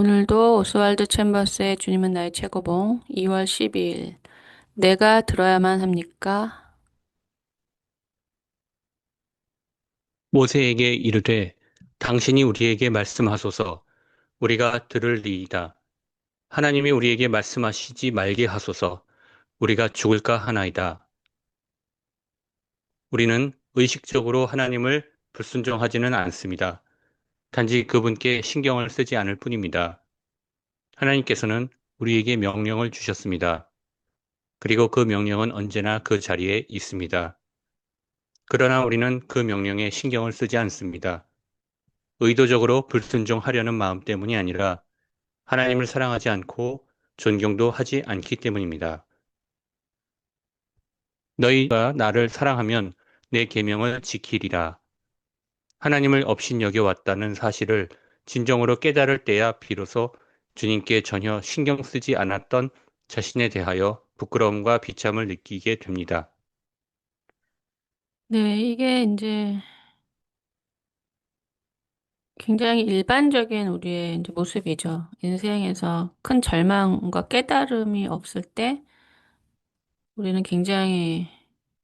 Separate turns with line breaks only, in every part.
오늘도 오스왈드 챔버스의 주님은 나의 최고봉 2월 12일 내가 들어야만 합니까?
모세에게 이르되 당신이 우리에게 말씀하소서 우리가 들으리이다. 하나님이 우리에게 말씀하시지 말게 하소서 우리가 죽을까 하나이다. 우리는 의식적으로 하나님을 불순종하지는 않습니다. 단지 그분께 신경을 쓰지 않을 뿐입니다. 하나님께서는 우리에게 명령을 주셨습니다. 그리고 그 명령은 언제나 그 자리에 있습니다. 그러나 우리는 그 명령에 신경을 쓰지 않습니다. 의도적으로 불순종하려는 마음 때문이 아니라 하나님을 사랑하지 않고 존경도 하지 않기 때문입니다. 너희가 나를 사랑하면 내 계명을 지키리라. 하나님을 업신여겨 왔다는 사실을 진정으로 깨달을 때야 비로소 주님께 전혀 신경 쓰지 않았던 자신에 대하여 부끄러움과 비참을 느끼게 됩니다.
네, 이게 이제 굉장히 일반적인 우리의 이제 모습이죠. 인생에서 큰 절망과 깨달음이 없을 때 우리는 굉장히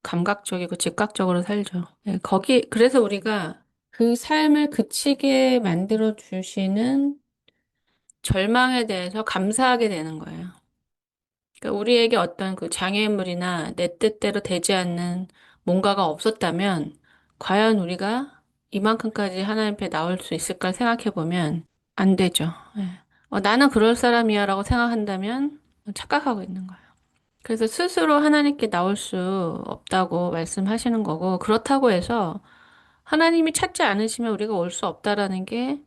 감각적이고 즉각적으로 살죠. 네, 그래서 우리가 그 삶을 그치게 만들어 주시는 절망에 대해서 감사하게 되는 거예요. 그러니까 우리에게 어떤 그 장애물이나 내 뜻대로 되지 않는 뭔가가 없었다면, 과연 우리가 이만큼까지 하나님 앞에 나올 수 있을까 생각해 보면 안 되죠. 예. 나는 그럴 사람이야라고 생각한다면 착각하고 있는 거예요. 그래서 스스로 하나님께 나올 수 없다고 말씀하시는 거고, 그렇다고 해서 하나님이 찾지 않으시면 우리가 올 수 없다라는 게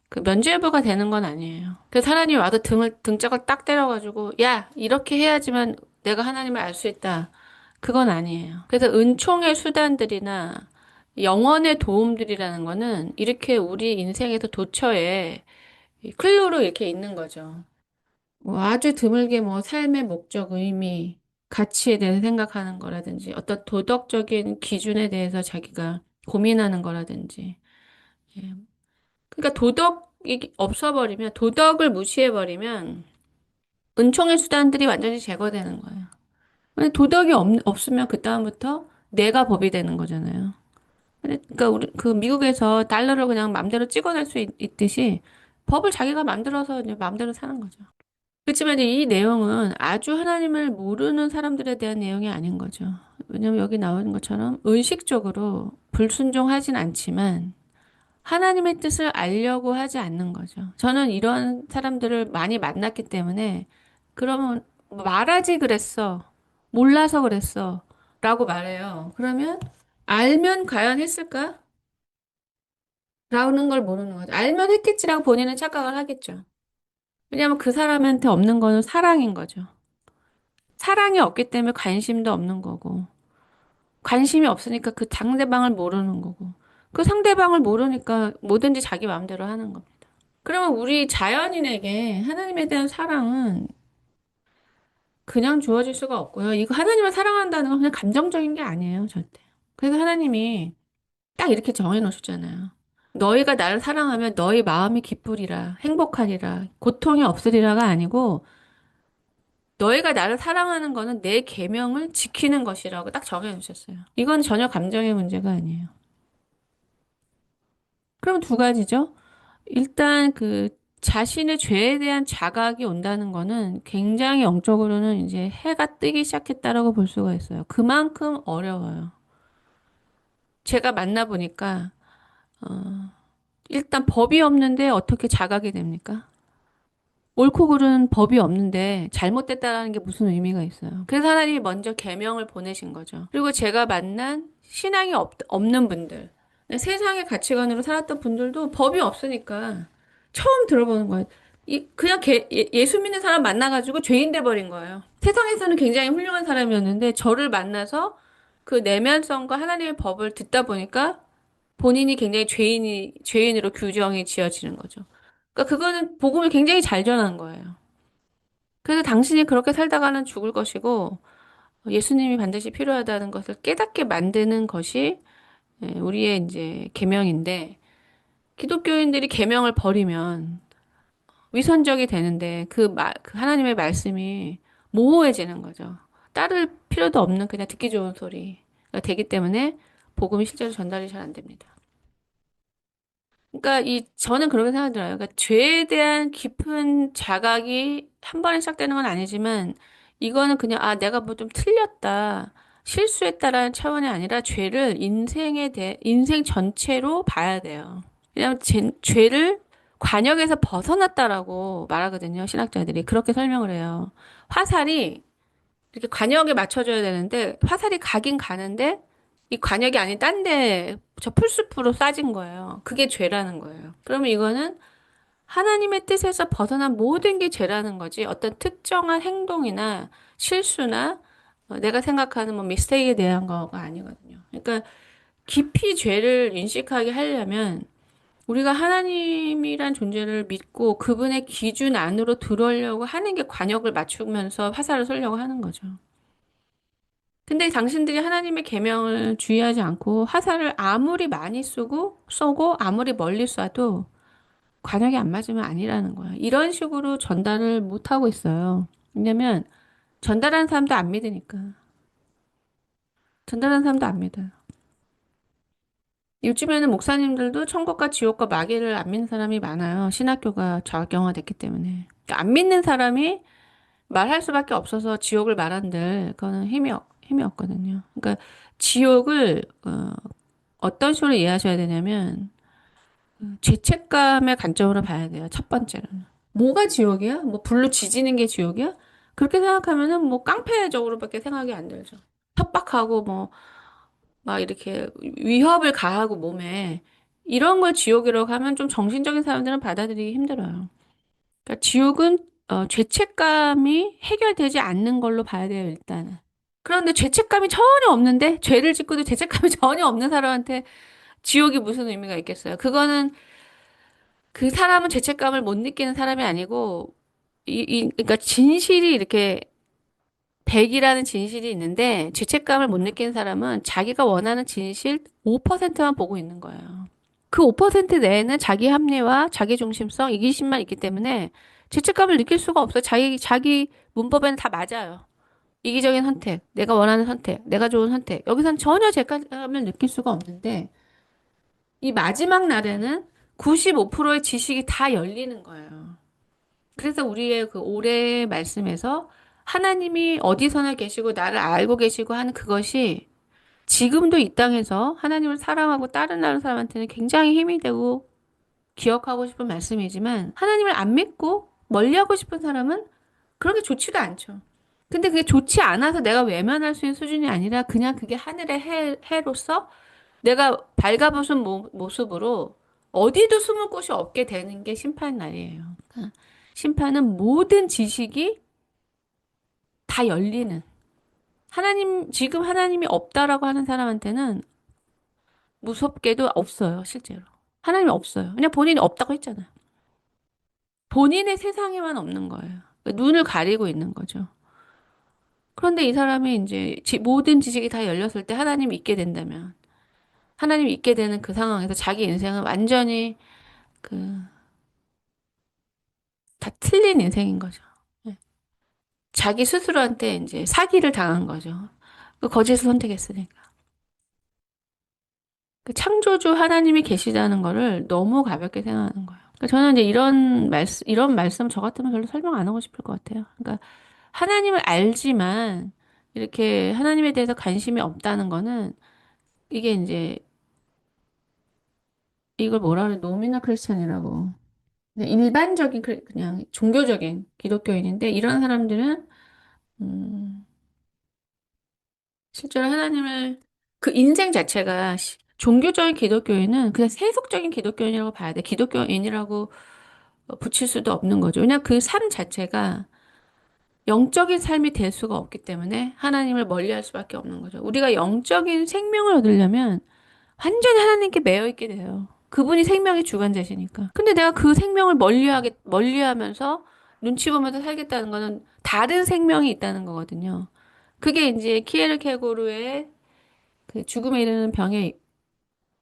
그 면죄부가 되는 건 아니에요. 그래서 하나님이 와서 등짝을 딱 때려가지고, 야, 이렇게 해야지만 내가 하나님을 알 수 있다. 그건 아니에요. 그래서 은총의 수단들이나 영원의 도움들이라는 거는 이렇게 우리 인생에서 도처에 클로로 이렇게 있는 거죠. 뭐 아주 드물게 뭐 삶의 목적, 의미, 가치에 대해서 생각하는 거라든지 어떤 도덕적인 기준에 대해서 자기가 고민하는 거라든지. 예. 그러니까 도덕이 없어버리면, 도덕을 무시해버리면 은총의 수단들이 완전히 제거되는 거예요. 근데 도덕이 없으면 그다음부터 내가 법이 되는 거잖아요. 그러니까 우리 그 미국에서 달러를 그냥 맘대로 찍어낼 수 있듯이 법을 자기가 만들어서 이제 맘대로 사는 거죠. 그렇지만 이제 이 내용은 아주 하나님을 모르는 사람들에 대한 내용이 아닌 거죠. 왜냐면 여기 나오는 것처럼 의식적으로 불순종하진 않지만 하나님의 뜻을 알려고 하지 않는 거죠. 저는 이런 사람들을 많이 만났기 때문에 그러면 말하지 그랬어. 몰라서 그랬어. 라고 말해요. 그러면 알면 과연 했을까? 라는 걸 모르는 거죠. 알면 했겠지라고 본인은 착각을 하겠죠. 왜냐하면 그 사람한테 없는 거는 사랑인 거죠. 사랑이 없기 때문에 관심도 없는 거고, 관심이 없으니까 그 상대방을 모르는 거고, 그 상대방을 모르니까 뭐든지 자기 마음대로 하는 겁니다. 그러면 우리 자연인에게 하나님에 대한 사랑은 그냥 주어질 수가 없고요. 이거 하나님을 사랑한다는 건 그냥 감정적인 게 아니에요, 절대. 그래서 하나님이 딱 이렇게 정해 놓으셨잖아요. 너희가 나를 사랑하면 너희 마음이 기쁘리라, 행복하리라, 고통이 없으리라가 아니고 너희가 나를 사랑하는 거는 내 계명을 지키는 것이라고 딱 정해 놓으셨어요. 이건 전혀 감정의 문제가 아니에요. 그럼 두 가지죠. 일단 그 자신의 죄에 대한 자각이 온다는 거는 굉장히 영적으로는 이제 해가 뜨기 시작했다라고 볼 수가 있어요. 그만큼 어려워요. 제가 만나보니까 일단 법이 없는데 어떻게 자각이 됩니까? 옳고 그른 법이 없는데 잘못됐다라는 게 무슨 의미가 있어요. 그래서 하나님이 먼저 계명을 보내신 거죠. 그리고 제가 만난 신앙이 없는 분들, 세상의 가치관으로 살았던 분들도 법이 없으니까 처음 들어보는 거예요. 그냥 예수 믿는 사람 만나가지고 죄인 돼버린 거예요. 세상에서는 굉장히 훌륭한 사람이었는데 저를 만나서 그 내면성과 하나님의 법을 듣다 보니까 본인이 굉장히 죄인으로 규정이 지어지는 거죠. 그러니까 그거는 복음을 굉장히 잘 전한 거예요. 그래서 당신이 그렇게 살다가는 죽을 것이고 예수님이 반드시 필요하다는 것을 깨닫게 만드는 것이 우리의 이제 계명인데 기독교인들이 계명을 버리면 위선적이 되는데 그 하나님의 말씀이 모호해지는 거죠. 따를 필요도 없는 그냥 듣기 좋은 소리가 되기 때문에 복음이 실제로 전달이 잘 안 됩니다. 그러니까 저는 그렇게 생각이 들어요. 그러니까 죄에 대한 깊은 자각이 한 번에 시작되는 건 아니지만 이거는 그냥 내가 뭐 좀 틀렸다. 실수했다라는 차원이 아니라 죄를 인생 전체로 봐야 돼요. 왜냐하면 죄를 관역에서 벗어났다라고 말하거든요. 신학자들이 그렇게 설명을 해요. 화살이 이렇게 관역에 맞춰줘야 되는데 화살이 가긴 가는데 이 관역이 아닌 딴데 저 풀숲으로 쏴진 거예요. 그게 죄라는 거예요. 그러면 이거는 하나님의 뜻에서 벗어난 모든 게 죄라는 거지 어떤 특정한 행동이나 실수나 내가 생각하는 뭐 미스테이크에 대한 거가 아니거든요. 그러니까 깊이 죄를 인식하게 하려면 우리가 하나님이란 존재를 믿고 그분의 기준 안으로 들어오려고 하는 게 관역을 맞추면서 화살을 쏘려고 하는 거죠. 근데 당신들이 하나님의 계명을 주의하지 않고 화살을 아무리 많이 쏘고 아무리 멀리 쏴도 관역이 안 맞으면 아니라는 거야. 이런 식으로 전달을 못 하고 있어요. 왜냐면 전달하는 사람도 안 믿으니까. 전달하는 사람도 안 믿어요. 요즘에는 목사님들도 천국과 지옥과 마귀를 안 믿는 사람이 많아요. 신학교가 좌경화됐기 때문에. 그러니까 안 믿는 사람이 말할 수밖에 없어서 지옥을 말한들 그거는 힘이 없거든요. 그러니까 지옥을 어떤 식으로 이해하셔야 되냐면 죄책감의 관점으로 봐야 돼요. 첫 번째로는. 뭐가 지옥이야? 뭐 불로 지지는 게 지옥이야? 그렇게 생각하면은 뭐 깡패적으로밖에 생각이 안 들죠. 협박하고 뭐 막 이렇게 위협을 가하고 몸에 이런 걸 지옥이라고 하면 좀 정신적인 사람들은 받아들이기 힘들어요. 그러니까 지옥은 죄책감이 해결되지 않는 걸로 봐야 돼요, 일단은. 그런데 죄책감이 전혀 없는데 죄를 짓고도 죄책감이 전혀 없는 사람한테 지옥이 무슨 의미가 있겠어요? 그거는 그 사람은 죄책감을 못 느끼는 사람이 아니고 그러니까 진실이 이렇게 100이라는 진실이 있는데 죄책감을 못 느끼는 사람은 자기가 원하는 진실 5%만 보고 있는 거예요. 그 5% 내에는 자기 합리화, 자기 중심성, 이기심만 있기 때문에 죄책감을 느낄 수가 없어요. 자기 문법에는 다 맞아요. 이기적인 선택, 내가 원하는 선택, 내가 좋은 선택. 여기선 전혀 죄책감을 느낄 수가 없는데 이 마지막 날에는 95%의 지식이 다 열리는 거예요. 그래서 우리의 그 올해 말씀에서 하나님이 어디서나 계시고 나를 알고 계시고 하는 그것이 지금도 이 땅에서 하나님을 사랑하고 따른다는 사람한테는 굉장히 힘이 되고 기억하고 싶은 말씀이지만 하나님을 안 믿고 멀리하고 싶은 사람은 그런 게 좋지도 않죠. 근데 그게 좋지 않아서 내가 외면할 수 있는 수준이 아니라 그냥 그게 하늘의 해로서 내가 발가벗은 모습으로 어디도 숨을 곳이 없게 되는 게 심판 날이에요. 그러니까 심판은 모든 지식이 다 열리는. 지금 하나님이 없다라고 하는 사람한테는 무섭게도 없어요, 실제로. 하나님이 없어요. 그냥 본인이 없다고 했잖아요. 본인의 세상에만 없는 거예요. 그러니까 눈을 가리고 있는 거죠. 그런데 이 사람이 이제 모든 지식이 다 열렸을 때 하나님 있게 된다면, 하나님 있게 되는 그 상황에서 자기 인생은 완전히 그, 다 틀린 인생인 거죠. 네. 자기 스스로한테 이제 사기를 당한 거죠. 그 거짓을 선택했으니까. 그 창조주 하나님이 계시다는 거를 너무 가볍게 생각하는 거예요. 그러니까 저는 이제 이런 말씀 저 같으면 별로 설명 안 하고 싶을 것 같아요. 그러니까 하나님을 알지만 이렇게 하나님에 대해서 관심이 없다는 거는 이게 이제 이걸 뭐라 그래? 노미널 크리스천이라고. 그냥 일반적인 그냥 종교적인 기독교인인데 이런 사람들은 음, 실제로 하나님을 그 인생 자체가 종교적인 기독교인은 그냥 세속적인 기독교인이라고 봐야 돼. 기독교인이라고 붙일 수도 없는 거죠. 왜냐하면 그 삶 자체가 영적인 삶이 될 수가 없기 때문에 하나님을 멀리할 수밖에 없는 거죠. 우리가 영적인 생명을 얻으려면 완전히 하나님께 매여 있게 돼요. 그분이 생명의 주관자시니까. 근데 내가 그 생명을 멀리하면서 눈치 보면서 살겠다는 거는 다른 생명이 있다는 거거든요. 그게 이제 키에르케고르의 그 죽음에 이르는 병의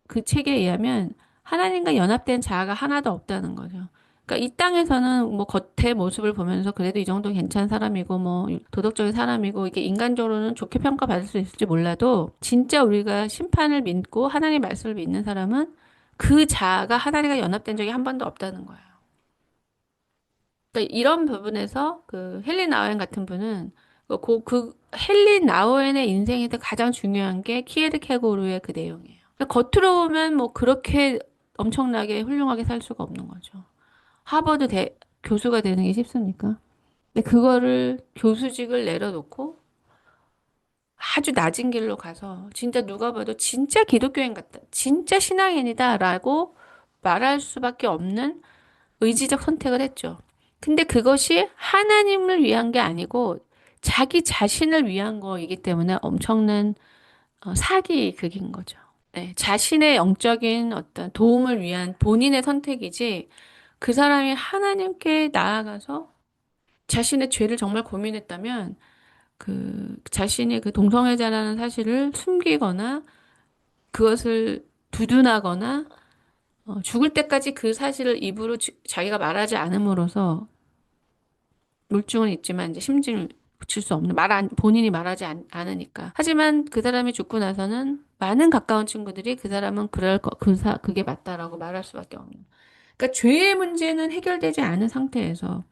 그 책에 의하면 하나님과 연합된 자아가 하나도 없다는 거죠. 그러니까 이 땅에서는 뭐 겉의 모습을 보면서 그래도 이 정도 괜찮은 사람이고 뭐 도덕적인 사람이고 이게 인간적으로는 좋게 평가받을 수 있을지 몰라도 진짜 우리가 심판을 믿고 하나님의 말씀을 믿는 사람은 그 자아가 하나님과 연합된 적이 한 번도 없다는 거예요. 그러니까 이런 부분에서 그 헨리 나우엔 같은 분은 그 헨리 나우엔의 인생에서 가장 중요한 게 키에르케고르의 그 내용이에요. 그러니까 겉으로 보면 뭐 그렇게 엄청나게 훌륭하게 살 수가 없는 거죠. 하버드 교수가 되는 게 쉽습니까? 근데 그거를 교수직을 내려놓고 아주 낮은 길로 가서 진짜 누가 봐도 진짜 기독교인 같다. 진짜 신앙인이다라고 말할 수밖에 없는 의지적 선택을 했죠. 근데 그것이 하나님을 위한 게 아니고 자기 자신을 위한 거이기 때문에 엄청난 사기극인 거죠. 네, 자신의 영적인 어떤 도움을 위한 본인의 선택이지 그 사람이 하나님께 나아가서 자신의 죄를 정말 고민했다면 그 자신이 그 동성애자라는 사실을 숨기거나 그것을 두둔하거나 죽을 때까지 그 사실을 입으로 자기가 말하지 않음으로써 물증은 있지만 이제 심증을 붙일 수 없는 본인이 말하지 않으니까. 하지만 그 사람이 죽고 나서는 많은 가까운 친구들이 그 사람은 그게 맞다라고 말할 수밖에 없는. 그러니까 죄의 문제는 해결되지 않은 상태에서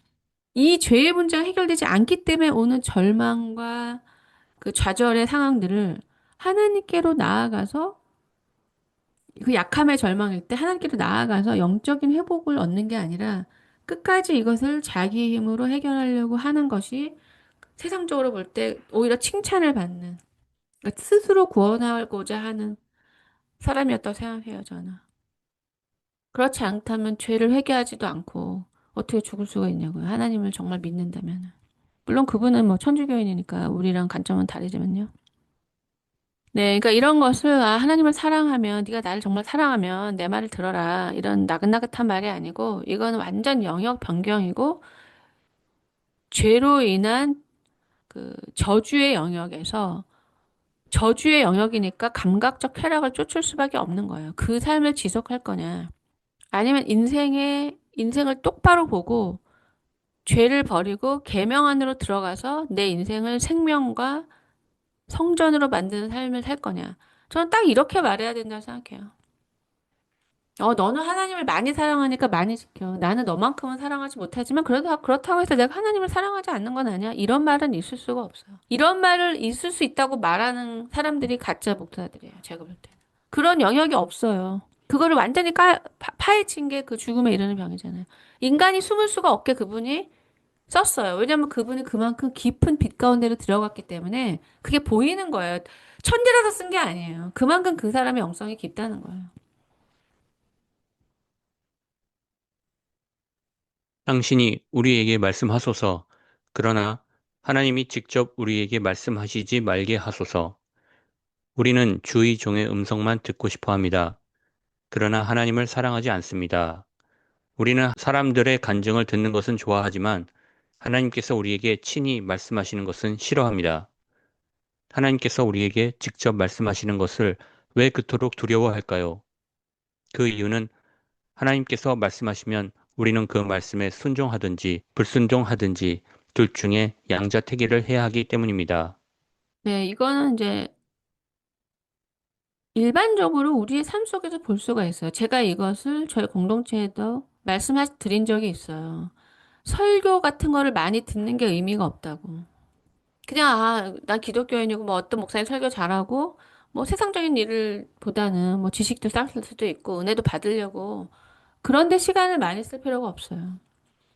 이 죄의 문제가 해결되지 않기 때문에 오는 절망과 그 좌절의 상황들을 하나님께로 나아가서 그 약함의 절망일 때 하나님께로 나아가서 영적인 회복을 얻는 게 아니라 끝까지 이것을 자기 힘으로 해결하려고 하는 것이 세상적으로 볼 때 오히려 칭찬을 받는 그러니까 스스로 구원하고자 하는 사람이었다고 생각해요, 저는. 그렇지 않다면 죄를 회개하지도 않고 어떻게 죽을 수가 있냐고요. 하나님을 정말 믿는다면. 물론 그분은 뭐 천주교인이니까 우리랑 관점은 다르지만요. 네, 그러니까 이런 것을 하나님을 사랑하면 네가 나를 정말 사랑하면 내 말을 들어라 이런 나긋나긋한 말이 아니고 이거는 완전 영역 변경이고 죄로 인한 그 저주의 영역에서 저주의 영역이니까 감각적 쾌락을 쫓을 수밖에 없는 거예요. 그 삶을 지속할 거냐 아니면 인생을 똑바로 보고 죄를 버리고 계명 안으로 들어가서 내 인생을 생명과 성전으로 만드는 삶을 살 거냐. 저는 딱 이렇게 말해야 된다고 생각해요. 너는 하나님을 많이 사랑하니까 많이 지켜. 나는 너만큼은 사랑하지 못하지만 그래도 그렇다고 해서 내가 하나님을 사랑하지 않는 건 아니야. 이런 말은 있을 수가 없어요. 이런 말을 있을 수 있다고 말하는 사람들이 가짜 목사들이에요. 제가 볼 때는. 그런 영역이 없어요. 그거를 완전히 파헤친 게 그 죽음에 이르는 병이잖아요. 인간이 숨을 수가 없게 그분이 썼어요. 왜냐하면 그분이 그만큼 깊은 빛 가운데로 들어갔기 때문에 그게 보이는 거예요. 천재라서 쓴 게 아니에요. 그만큼 그 사람의 영성이 깊다는 거예요.
당신이 우리에게 말씀하소서. 그러나 하나님이 직접 우리에게 말씀하시지 말게 하소서. 우리는 주의 종의 음성만 듣고 싶어 합니다. 그러나 하나님을 사랑하지 않습니다. 우리는 사람들의 간증을 듣는 것은 좋아하지만 하나님께서 우리에게 친히 말씀하시는 것은 싫어합니다. 하나님께서 우리에게 직접 말씀하시는 것을 왜 그토록 두려워할까요? 그 이유는 하나님께서 말씀하시면 우리는 그 말씀에 순종하든지 불순종하든지 둘 중에 양자택일을 해야 하기 때문입니다.
네, 이거는 이제 일반적으로 우리의 삶 속에서 볼 수가 있어요. 제가 이것을 저희 공동체에도 말씀드린 적이 있어요. 설교 같은 거를 많이 듣는 게 의미가 없다고. 그냥, 난 기독교인이고, 뭐 어떤 목사님 설교 잘하고, 뭐 세상적인 일을 보다는 뭐 지식도 쌓을 수도 있고, 은혜도 받으려고. 그런데 시간을 많이 쓸 필요가 없어요.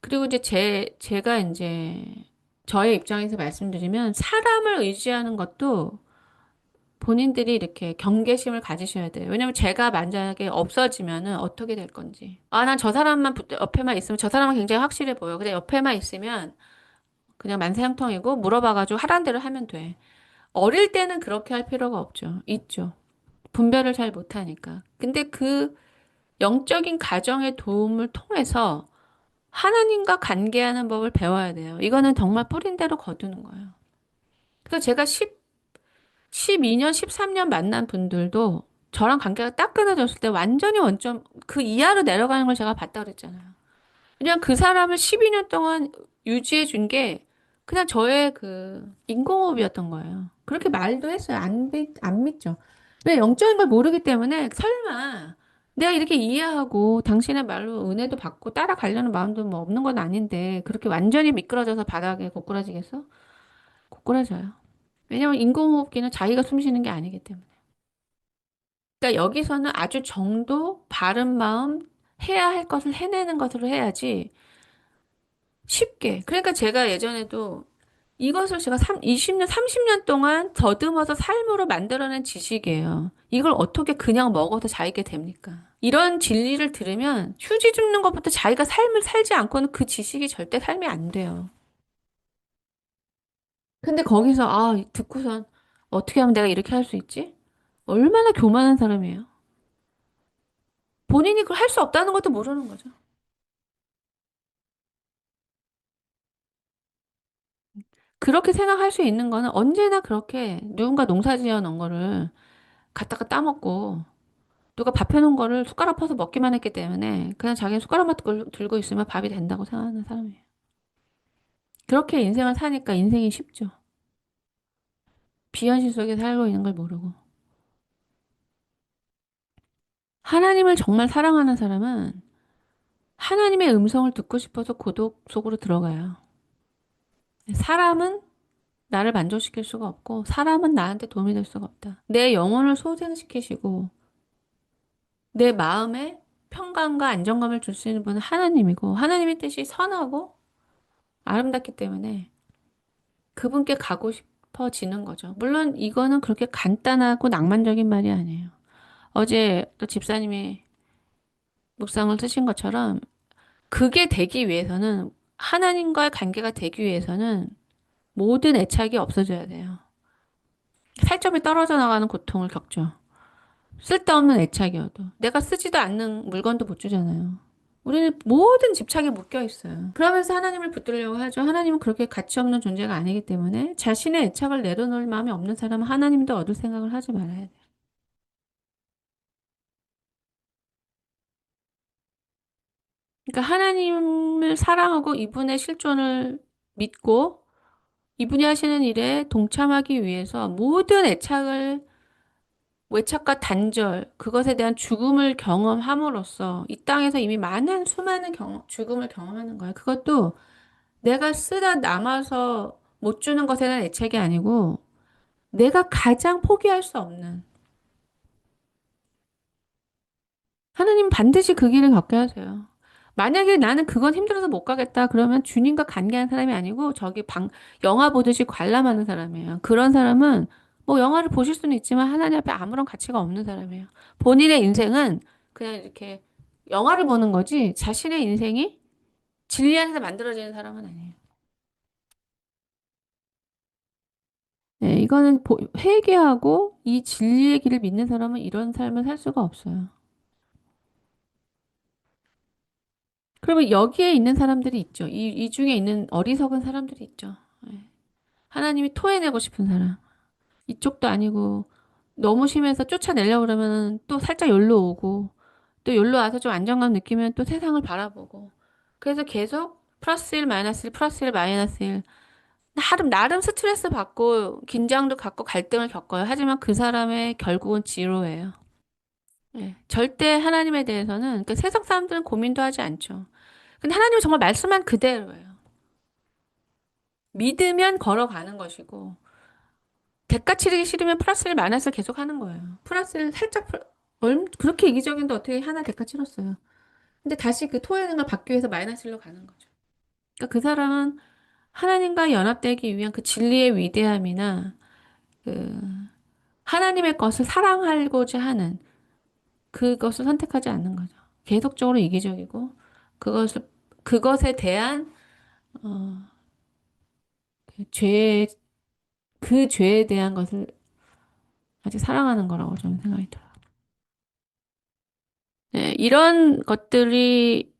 그리고 이제 제가 이제 저의 입장에서 말씀드리면 사람을 의지하는 것도 본인들이 이렇게 경계심을 가지셔야 돼요. 왜냐면 제가 만약에 없어지면은 어떻게 될 건지. 난 저 사람만 옆에만 있으면 저 사람은 굉장히 확실해 보여. 근데 옆에만 있으면 그냥 만사형통이고 물어봐가지고 하란 대로 하면 돼. 어릴 때는 그렇게 할 필요가 없죠. 있죠. 분별을 잘 못하니까. 근데 그 영적인 가정의 도움을 통해서 하나님과 관계하는 법을 배워야 돼요. 이거는 정말 뿌린 대로 거두는 거예요. 그래서 제가 12년, 13년 만난 분들도 저랑 관계가 딱 끊어졌을 때 완전히 원점, 그 이하로 내려가는 걸 제가 봤다 그랬잖아요. 그냥 그 사람을 12년 동안 유지해 준 게 그냥 저의 그 인공호흡이었던 거예요. 그렇게 말도 했어요. 안 믿죠. 왜 영적인 걸 모르기 때문에 설마 내가 이렇게 이해하고 당신의 말로 은혜도 받고 따라가려는 마음도 뭐 없는 건 아닌데 그렇게 완전히 미끄러져서 바닥에 고꾸라지겠어? 고꾸라져요. 왜냐면 인공호흡기는 자기가 숨 쉬는 게 아니기 때문에. 그러니까 여기서는 아주 정도, 바른 마음, 해야 할 것을 해내는 것으로 해야지 쉽게. 그러니까 제가 예전에도 이것을 제가 20년, 30년 동안 더듬어서 삶으로 만들어낸 지식이에요. 이걸 어떻게 그냥 먹어서 자기게 됩니까? 이런 진리를 들으면 휴지 줍는 것부터 자기가 삶을 살지 않고는 그 지식이 절대 삶이 안 돼요. 근데 거기서, 듣고선 어떻게 하면 내가 이렇게 할 수 있지? 얼마나 교만한 사람이에요. 본인이 그걸 할 수 없다는 것도 모르는 거죠. 그렇게 생각할 수 있는 거는 언제나 그렇게 누군가 농사 지어 놓은 거를 갖다가 따먹고 누가 밥 해놓은 거를 숟가락 퍼서 먹기만 했기 때문에 그냥 자기는 숟가락만 들고 있으면 밥이 된다고 생각하는 사람이에요. 그렇게 인생을 사니까 인생이 쉽죠. 비현실 속에 살고 있는 걸 모르고. 하나님을 정말 사랑하는 사람은 하나님의 음성을 듣고 싶어서 고독 속으로 들어가요. 사람은 나를 만족시킬 수가 없고 사람은 나한테 도움이 될 수가 없다. 내 영혼을 소생시키시고 내 마음에 평강과 안정감을 줄 수 있는 분은 하나님이고 하나님의 뜻이 선하고 아름답기 때문에 그분께 가고 싶어지는 거죠. 물론 이거는 그렇게 간단하고 낭만적인 말이 아니에요. 어제 또 집사님이 묵상을 쓰신 것처럼 그게 되기 위해서는 하나님과의 관계가 되기 위해서는 모든 애착이 없어져야 돼요. 살점이 떨어져 나가는 고통을 겪죠. 쓸데없는 애착이어도. 내가 쓰지도 않는 물건도 못 주잖아요. 우리는 모든 집착에 묶여 있어요. 그러면서 하나님을 붙들려고 하죠. 하나님은 그렇게 가치 없는 존재가 아니기 때문에 자신의 애착을 내려놓을 마음이 없는 사람은 하나님도 얻을 생각을 하지 말아야 돼요. 그러니까 하나님을 사랑하고 이분의 실존을 믿고 이분이 하시는 일에 동참하기 위해서 모든 애착을 외착과 단절, 그것에 대한 죽음을 경험함으로써 이 땅에서 이미 많은 수많은 죽음을 경험하는 거예요. 그것도 내가 쓰다 남아서 못 주는 것에 대한 애착이 아니고 내가 가장 포기할 수 없는 하나님 반드시 그 길을 걷게 하세요. 만약에 나는 그건 힘들어서 못 가겠다 그러면 주님과 관계하는 사람이 아니고 저기 영화 보듯이 관람하는 사람이에요. 그런 사람은 뭐 영화를 보실 수는 있지만 하나님 앞에 아무런 가치가 없는 사람이에요. 본인의 인생은 그냥 이렇게 영화를 보는 거지 자신의 인생이 진리 안에서 만들어지는 사람은 아니에요. 네, 이거는 회개하고 이 진리의 길을 믿는 사람은 이런 삶을 살 수가 없어요. 그러면 여기에 있는 사람들이 있죠. 이 중에 있는 어리석은 사람들이 있죠. 네. 하나님이 토해내고 싶은 사람. 이쪽도 아니고 너무 심해서 쫓아내려고 그러면 또 살짝 여기로 오고 또 여기로 와서 좀 안정감 느끼면 또 세상을 바라보고 그래서 계속 플러스 1, 마이너스 1, 플러스 1, 마이너스 1 나름 스트레스 받고 긴장도 갖고 갈등을 겪어요. 하지만 그 사람의 결국은 지로예요. 예, 절대 하나님에 대해서는 그러니까 세상 사람들은 고민도 하지 않죠. 근데 하나님은 정말 말씀한 그대로예요. 믿으면 걸어가는 것이고 대가 치르기 싫으면 플러스를 마이너스를 계속 하는 거예요. 플러스를 살짝 그렇게 이기적인데 어떻게 하나 대가 치렀어요. 근데 다시 그 토해내는 걸 받기 위해서 마이너스로 가는 거죠. 그러니까 그 사람은 하나님과 연합되기 위한 그 진리의 위대함이나 그 하나님의 것을 사랑하고자 하는 그것을 선택하지 않는 거죠. 계속적으로 이기적이고 그것을 그것에 대한 어, 그 죄, 그 죄에 대한 것을 아직 사랑하는 거라고 저는 생각이 들어요. 네, 이런 것들이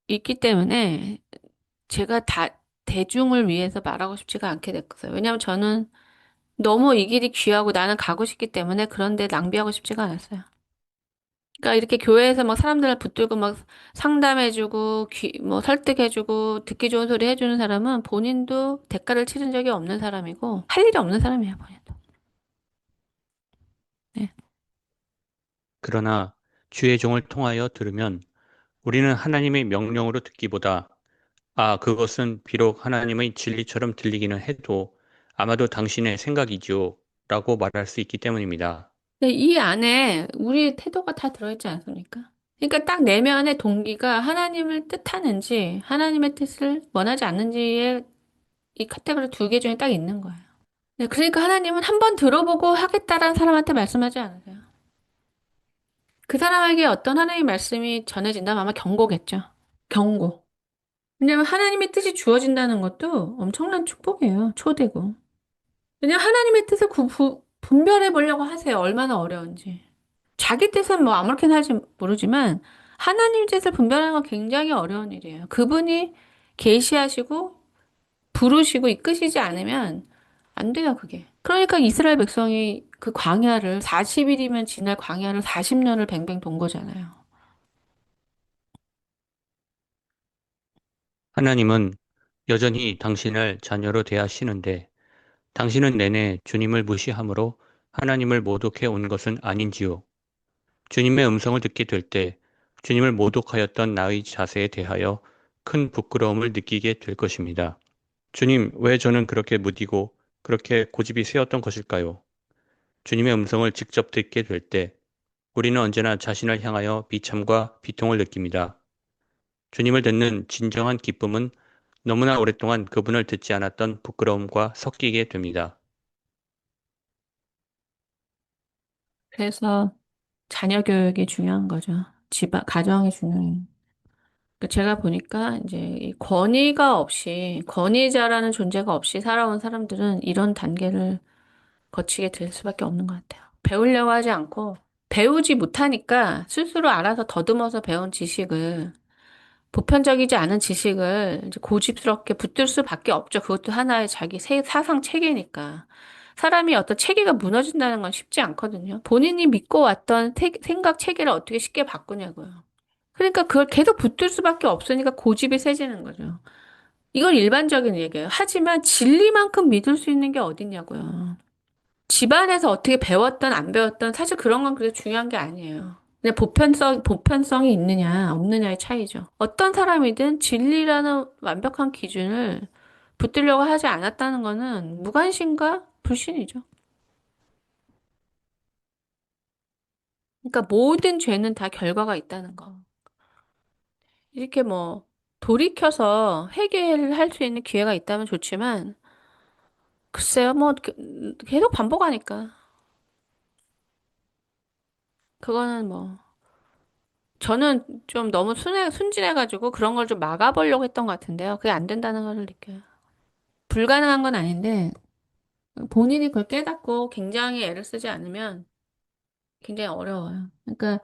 있기 때문에 제가 대중을 위해서 말하고 싶지가 않게 됐어요. 왜냐하면 저는 너무 이 길이 귀하고 나는 가고 싶기 때문에 그런데 낭비하고 싶지가 않았어요. 그러니까 이렇게 교회에서 막 사람들을 붙들고 막 상담해주고 뭐 설득해주고 듣기 좋은 소리 해주는 사람은 본인도 대가를 치른 적이 없는 사람이고 할 일이 없는 사람이에요, 본인도. 네.
그러나 주의 종을 통하여 들으면 우리는 하나님의 명령으로 듣기보다 그것은 비록 하나님의 진리처럼 들리기는 해도 아마도 당신의 생각이지요. 라고 말할 수 있기 때문입니다.
근데 이 안에 우리의 태도가 다 들어있지 않습니까? 그러니까 딱 내면의 동기가 하나님을 뜻하는지 하나님의 뜻을 원하지 않는지의 이 카테고리 두 개 중에 딱 있는 거예요. 네, 그러니까 하나님은 한 번 들어보고 하겠다라는 사람한테 말씀하지 않으세요. 그 사람에게 어떤 하나님의 말씀이 전해진다면 아마 경고겠죠. 경고. 왜냐면 하나님의 뜻이 주어진다는 것도 엄청난 축복이에요. 초대고. 왜냐면 하나님의 뜻을 분별해 보려고 하세요. 얼마나 어려운지. 자기 뜻은 뭐 아무렇게나 할지 모르지만 하나님 뜻을 분별하는 건 굉장히 어려운 일이에요. 그분이 계시하시고 부르시고 이끄시지 않으면 안 돼요, 그게. 그러니까 이스라엘 백성이 그 광야를 40일이면 지날 광야를 40년을 뱅뱅 돈 거잖아요.
하나님은 여전히 당신을 자녀로 대하시는데 당신은 내내 주님을 무시함으로 하나님을 모독해 온 것은 아닌지요. 주님의 음성을 듣게 될 때 주님을 모독하였던 나의 자세에 대하여 큰 부끄러움을 느끼게 될 것입니다. 주님, 왜 저는 그렇게 무디고 그렇게 고집이 세었던 것일까요? 주님의 음성을 직접 듣게 될 때 우리는 언제나 자신을 향하여 비참과 비통을 느낍니다. 주님을 듣는 진정한 기쁨은 너무나 오랫동안 그분을 듣지 않았던 부끄러움과 섞이게 됩니다.
그래서 자녀 교육이 중요한 거죠. 가정이 중요해요. 그 제가 보니까 이제 이 권위가 없이, 권위자라는 존재가 없이 살아온 사람들은 이런 단계를 거치게 될 수밖에 없는 것 같아요. 배우려고 하지 않고, 배우지 못하니까 스스로 알아서 더듬어서 배운 지식을, 보편적이지 않은 지식을 이제 고집스럽게 붙들 수밖에 없죠. 그것도 하나의 자기 사상 체계니까. 사람이 어떤 체계가 무너진다는 건 쉽지 않거든요. 본인이 믿고 왔던 생각 체계를 어떻게 쉽게 바꾸냐고요. 그러니까 그걸 계속 붙들 수밖에 없으니까 고집이 세지는 거죠. 이건 일반적인 얘기예요. 하지만 진리만큼 믿을 수 있는 게 어딨냐고요. 집안에서 어떻게 배웠던 안 배웠던 사실 그런 건 그렇게 중요한 게 아니에요. 그냥 보편성이 있느냐 없느냐의 차이죠. 어떤 사람이든 진리라는 완벽한 기준을 붙들려고 하지 않았다는 거는 무관심과 불신이죠. 그러니까 모든 죄는 다 결과가 있다는 거. 이렇게 뭐 돌이켜서 회개를 할 수 있는 기회가 있다면 좋지만 글쎄요, 뭐 계속 반복하니까 그거는 뭐 저는 좀 너무 순진해가지고 그런 걸 좀 막아보려고 했던 것 같은데요. 그게 안 된다는 걸 느껴요. 불가능한 건 아닌데 본인이 그걸 깨닫고 굉장히 애를 쓰지 않으면 굉장히 어려워요. 그러니까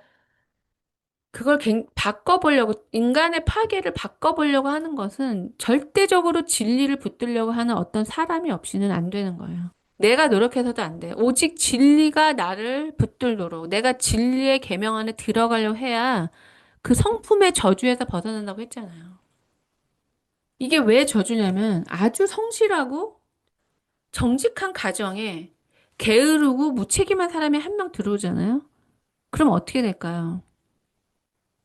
그걸 바꿔보려고 인간의 파괴를 바꿔보려고 하는 것은 절대적으로 진리를 붙들려고 하는 어떤 사람이 없이는 안 되는 거예요. 내가 노력해서도 안 돼. 오직 진리가 나를 붙들도록 내가 진리의 계명 안에 들어가려고 해야 그 성품의 저주에서 벗어난다고 했잖아요. 이게 왜 저주냐면 아주 성실하고 정직한 가정에 게으르고 무책임한 사람이 한 명 들어오잖아요. 그럼 어떻게 될까요?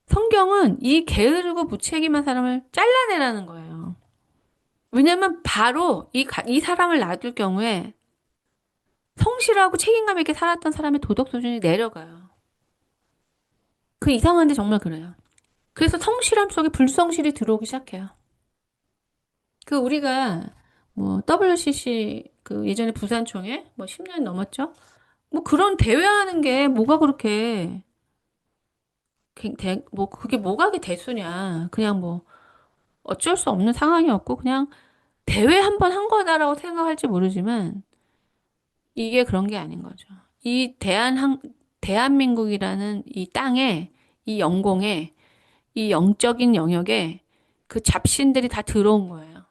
성경은 이 게으르고 무책임한 사람을 잘라내라는 거예요. 왜냐면 바로 이 사람을 놔둘 경우에 성실하고 책임감 있게 살았던 사람의 도덕 수준이 내려가요. 그 이상한데 정말 그래요. 그래서 성실함 속에 불성실이 들어오기 시작해요. 그 우리가 뭐 WCC 그 예전에 부산총회 뭐 10년 넘었죠? 뭐 그런 대회하는 게 뭐가 그렇게 뭐 그게 뭐가 그 대수냐. 그냥 뭐 어쩔 수 없는 상황이었고 그냥 대회 한 번 한 거다라고 생각할지 모르지만 이게 그런 게 아닌 거죠. 이 대한민국이라는 이 땅에 이 영공에 이 영적인 영역에 그 잡신들이 다 들어온 거예요.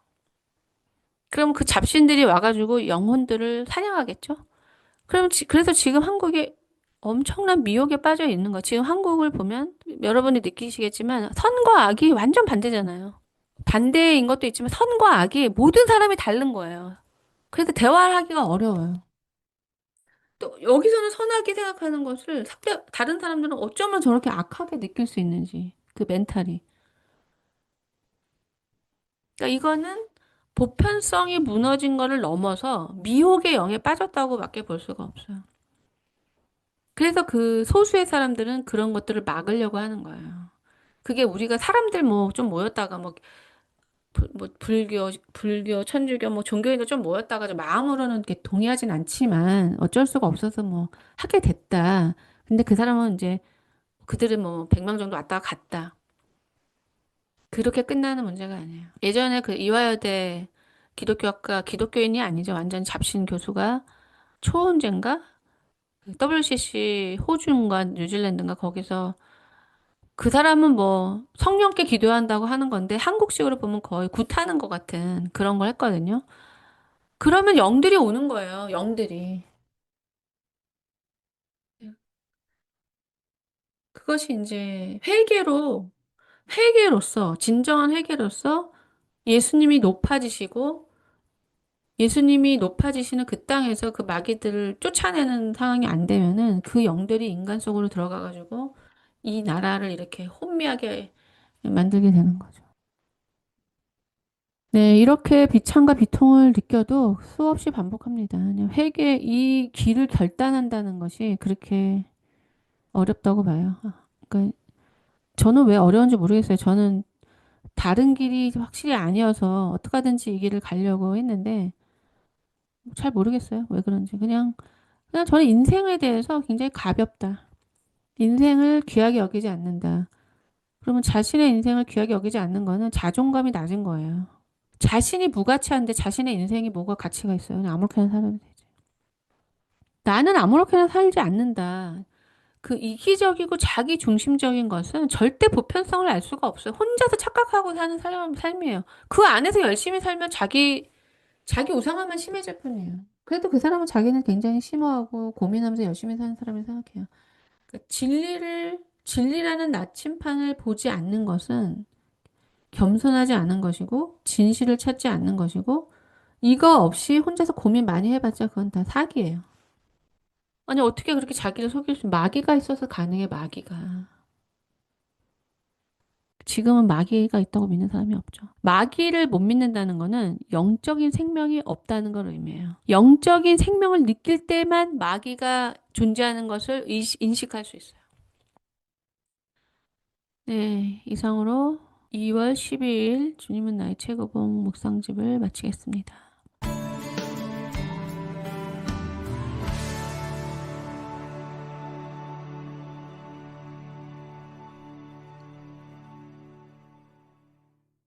그럼 그 잡신들이 와가지고 영혼들을 사냥하겠죠? 그래서 지금 한국이 엄청난 미혹에 빠져 있는 거. 지금 한국을 보면 여러분이 느끼시겠지만 선과 악이 완전 반대잖아요. 반대인 것도 있지만 선과 악이 모든 사람이 다른 거예요. 그래서 대화를 하기가 어려워요. 또 여기서는 선하게 생각하는 것을 다른 사람들은 어쩌면 저렇게 악하게 느낄 수 있는지 그 멘탈이. 그러니까 이거는 보편성이 무너진 거를 넘어서 미혹의 영에 빠졌다고밖에 볼 수가 없어요. 그래서 그 소수의 사람들은 그런 것들을 막으려고 하는 거예요. 그게 우리가 사람들 뭐 좀 모였다가 뭐 불교, 천주교 뭐 종교인들 좀 모였다가 좀 마음으로는 이렇게 동의하진 않지만 어쩔 수가 없어서 뭐 하게 됐다. 근데 그 사람은 이제 그들은 뭐 100명 정도 왔다가 갔다. 그렇게 끝나는 문제가 아니에요. 예전에 그 이화여대 기독교학과 기독교인이 아니죠. 완전 잡신 교수가 초원제인가? WCC 호주인가 뉴질랜드인가 거기서 그 사람은 뭐 성령께 기도한다고 하는 건데 한국식으로 보면 거의 굿하는 것 같은 그런 걸 했거든요. 그러면 영들이 오는 거예요. 영들이. 그것이 이제 회개로서 진정한 회개로서 예수님이 높아지시고 예수님이 높아지시는 그 땅에서 그 마귀들을 쫓아내는 상황이 안 되면은 그 영들이 인간 속으로 들어가가지고 이 나라를 이렇게 혼미하게 만들게 되는 거죠. 네, 이렇게 비참과 비통을 느껴도 수없이 반복합니다. 그냥 이 길을 결단한다는 것이 그렇게 어렵다고 봐요. 그러니까 저는 왜 어려운지 모르겠어요. 저는 다른 길이 확실히 아니어서 어떻게 하든지 이 길을 가려고 했는데 잘 모르겠어요. 왜 그런지. 그냥 저는 인생에 대해서 굉장히 가볍다. 인생을 귀하게 여기지 않는다. 그러면 자신의 인생을 귀하게 여기지 않는 거는 자존감이 낮은 거예요. 자신이 무가치한데 자신의 인생이 뭐가 가치가 있어요. 그냥 아무렇게나 살아도 되지. 나는 아무렇게나 살지 않는다. 그 이기적이고 자기 중심적인 것은 절대 보편성을 알 수가 없어요. 혼자서 착각하고 사는 삶이에요. 그 안에서 열심히 살면 자기 우상화만 심해질 뿐이에요. 그래도 그 사람은 자기는 굉장히 심오하고 고민하면서 열심히 사는 사람이 생각해요. 그러니까 진리라는 나침판을 보지 않는 것은 겸손하지 않은 것이고, 진실을 찾지 않는 것이고, 이거 없이 혼자서 고민 많이 해봤자 그건 다 사기예요. 아니, 어떻게 그렇게 자기를 속일 마귀가 있어서 가능해, 마귀가. 지금은 마귀가 있다고 믿는 사람이 없죠. 마귀를 못 믿는다는 거는 영적인 생명이 없다는 걸 의미해요. 영적인 생명을 느낄 때만 마귀가 존재하는 것을 인식할 수 있어요. 네, 이상으로 2월 12일 주님은 나의 최고봉 묵상집을 마치겠습니다.